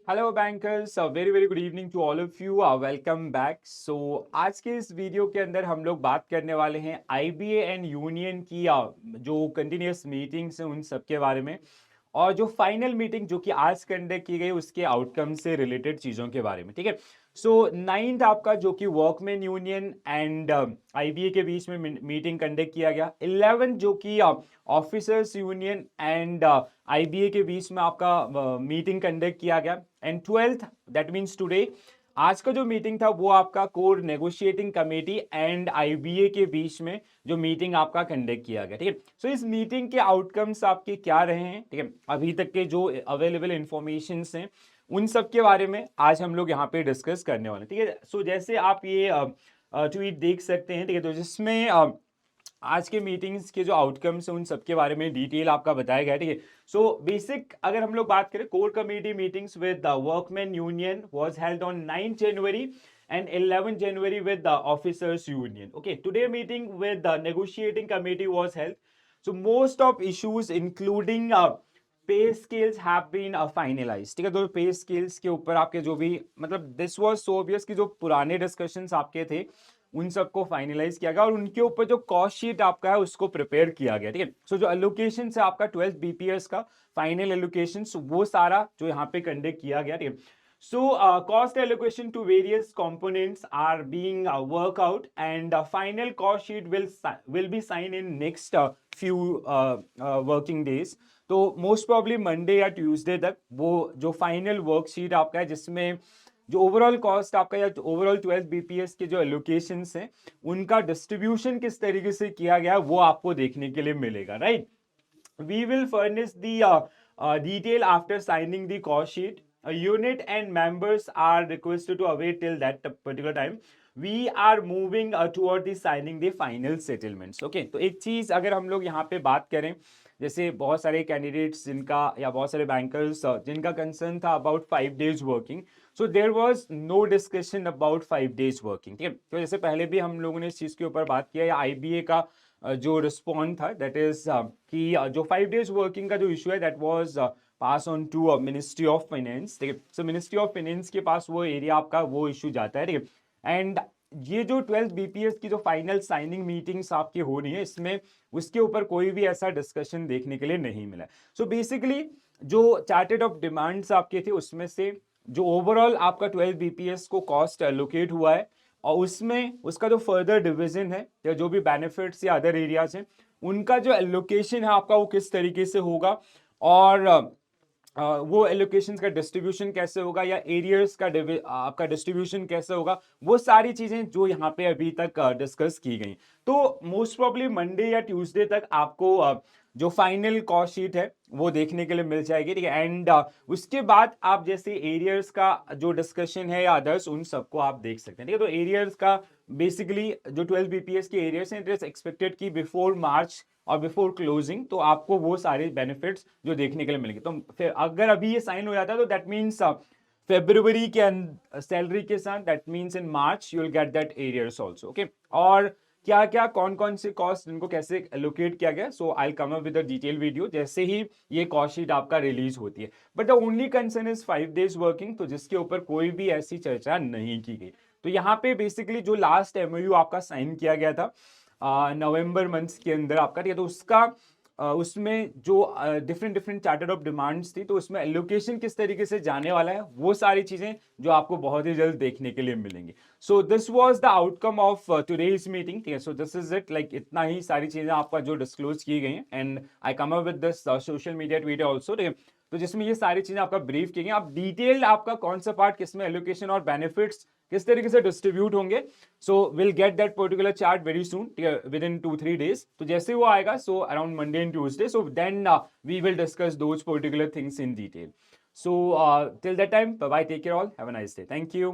Hello bankers, very very good evening to all of you. Welcome back. So आज के इस video के अंदर हम लोग बात करने वाले हैं आईबीए एंड यूनियन की जो कंटिन्यूस मीटिंग्स हैं उन सब के बारे में, और जो फाइनल मीटिंग जो कि आज कंडक्ट की गई उसके आउटकम से रिलेटेड चीज़ों के बारे में। ठीक है। सो नाइन्थ आपका जो कि वर्कमैन यूनियन एंड आईबीए के बीच में मीटिंग कंडक्ट किया गया। 11 जो कि ऑफिसर्स यूनियन एंड आईबीए के बीच में आपका मीटिंग कंडक्ट किया गया। And 12th that means today आज का जो मीटिंग था वो आपका core negotiating committee and IBA के बीच में जो मीटिंग आपका कंडक्ट किया गया। ठीक है। सो इस मीटिंग के आउटकम्स आपके क्या रहे हैं, ठीक है, अभी तक के जो अवेलेबल इंफॉर्मेशन हैं उन सब के बारे में आज हम लोग यहाँ पे डिस्कस करने वाले हैं। ठीक है। सो जैसे आप ये ट्वीट देख सकते हैं, ठीक है, तो जिसमें आज के मीटिंग्स के जो आउटकम्स हैं उन सब के बारे में डिटेल आपका बताया गया है। ठीक है। सो बेसिक अगर हम लोग बात करें, core committee meetings with the workman union was held on 9 January and 11 January with the officers union. Okay, today meeting with the negotiating committee was held. So most of issues including पे scales have been finalised. ठीक है, तो पे scales के ऊपर आपके जो भी मतलब दिस वाज सो ऑब्वियस कि जो पुराने डिस्कशंस आपके थे उन सबको फाइनलाइज किया गया और उनके ऊपर जो कॉस्ट शीट आपका है उसको प्रिपेयर किया गया। ठीक है। सो जो एलोकेशन है आपका 12 बीपीएस का फाइनल एलोकेशन वो सारा जो यहाँ पे कंडक्ट किया गया। ठीक है। So, cost allocation to various components are being worked out, and final cost sheet will be signed in next few working days. तो मोस्ट प्रॉब्ली मंडे या ट्यूसडे तक वो जो फाइनल वर्कशीट आपका है जिसमें जो ओवरऑल कॉस्ट आपका या ओवरऑल 12 बीपीएस के जो एलोकेशंस हैं उनका डिस्ट्रीब्यूशन किस तरीके से किया गया है वो आपको देखने के लिए मिलेगा, right. We will furnish the detail after signing the cost sheet. A unit and members are requested to await till that particular time. We are moving toward the signing the final settlements. Okay, तो एक चीज अगर हम लोग यहाँ पे बात करें, जैसे बहुत सारे कैंडिडेट्स जिनका या बहुत सारे बैंकर्स जिनका कंसर्न था about 5 days working, so there was no discussion about 5 days working. ठीक है, तो जैसे पहले भी हम लोगों ने इस चीज के ऊपर बात किया, या आईबीए का जो रिस्पॉन्ड था दैट इज कि जो 5 days वर्किंग का जो इशू है that was pass on to ministry of finance. ठीक है, सो मिनिस्ट्री ऑफ फाइनेंस के पास वो एरिया आपका वो इशू जाता है। ठीक है। एंड ये जो 12 बीपीएस की जो फाइनल साइनिंग मीटिंग्स आपकी हो रही है इसमें उसके ऊपर कोई भी ऐसा डिस्कशन देखने के लिए नहीं मिला। सो बेसिकली जो चार्टेड ऑफ डिमांड्स आपके थे उसमें से जो ओवरऑल आपका 12 बीपीएस को कॉस्ट एलोकेट हुआ है और उसमें उसका जो फर्दर डिवीजन है या जो भी बेनिफिट्स या अदर एरियाज हैं उनका जो एलोकेशन है आपका वो किस तरीके से होगा, और वो एलोकेशन का डिस्ट्रीब्यूशन कैसे होगा या एरियर्स का आपका डिस्ट्रीब्यूशन कैसे होगा, वो सारी चीजें जो यहाँ पे अभी तक डिस्कस की गई। तो मोस्ट प्रॉब्ली मंडे या ट्यूसडे तक आपको जो फाइनल कॉस्ट शीट है वो देखने के लिए मिल जाएगी। ठीक है। एंड उसके बाद आप जैसे एरियर्स का जो डिस्कशन है या अदर्स उन सबको आप देख सकते हैं। ठीक है, तो एरियर्स का बेसिकली जो 12 बीपीएस के एरियर्स हैं इट इज एक्सपेक्टेड कि बिफोर मार्च और बिफोर क्लोजिंग तो आपको वो सारे बेनिफिट्स जो देखने के लिए मिलेंगे। तो फिर अगर अभी ये साइन हो जाता है तो दैट मीन्स फेब्रुवरी के सैलरी के साथ that means in March you will get that arrears also. Okay, और क्या क्या कौन कौन से कॉस्ट इनको कैसे एलोकेट किया गया, so I come up with a detail video जैसे ही ये कॉस्ट शीट आपका रिलीज होती है। But the only concern is 5 days working, तो जिसके ऊपर कोई भी ऐसी चर्चा नहीं की गई। तो यहाँ पे बेसिकली जो लास्ट एमओयू आपका साइन किया गया था नवंबर मंथ्स के अंदर आपका, ठीक है, तो उसका उसमें जो different different charter of demands थी तो उसमें एलोकेशन किस तरीके से जाने वाला है वो सारी चीजें जो आपको बहुत ही जल्द देखने के लिए मिलेंगी। So this was the outcome of today's meeting. ठीक है, so this is it, like इतना ही सारी चीजें आपका जो डिस्क्लोज की गई हैं and I come up with this social media tweet also. ठीक है, तो जिसमें ये सारी चीजें आपका ब्रीफ की गई, आप डिटेल आपका कौन सा पार्ट किसमें एलोकेशन और बेनिफिट्स किस तरीके से डिस्ट्रीब्यूट होंगे, so will get that particular chart very soon within 2-3 days। तो जैसे वो आएगा so around Monday and Tuesday, so then we will discuss those particular things in detail. So till that time bye bye, take care all, have a nice day, thank you.